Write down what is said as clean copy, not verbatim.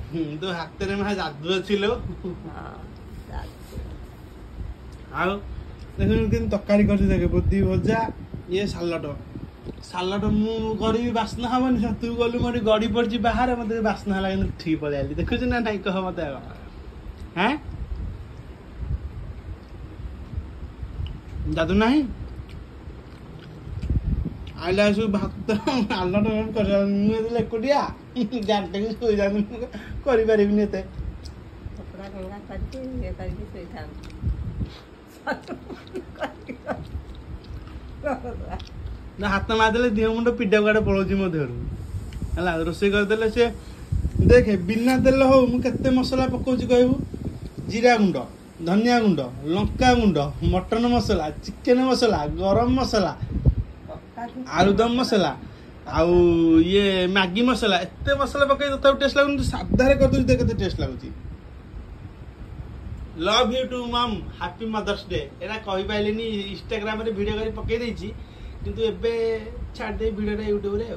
तो हाथ में महा जादू अच्छी लो आओ देखो तकारी कर देखे बुद्धि भजा ये सालट सालट मुझे बास्ना हेनी तू गलु मोटी गड़ी पड़ी बाहर मत बास्ना है ठीक पलि आली देखु ना नहीं कह मत हाँ जादू नहीं आइला सब भात आलट कर एकुटिया गांटे शो जानी एते ना हाथ मारदे देह मुंड पिड्डा गुआड़े पड़ोची मो देहर है रोषे करदे से देखे बिना तेल हो मुझे मसला पकाउची कहबू जीरा गुंड धनिया गुंड लंका गुंड मटन मसला चिकेन मसला गरम मसला आलुदम मसला आउ ये मैगी मसला एते मसला पकई तो टेस्ट लागुन साधा कर दे केते टेस्ट लागुची लव यू टू मम हैप्पी मदर्स डे एरा कहि पाइलेनी इंस्टाग्राम रे वीडियो करी पकई देछि किंतु एबे छाड़ दे वीडियो रे यूट्यूब रे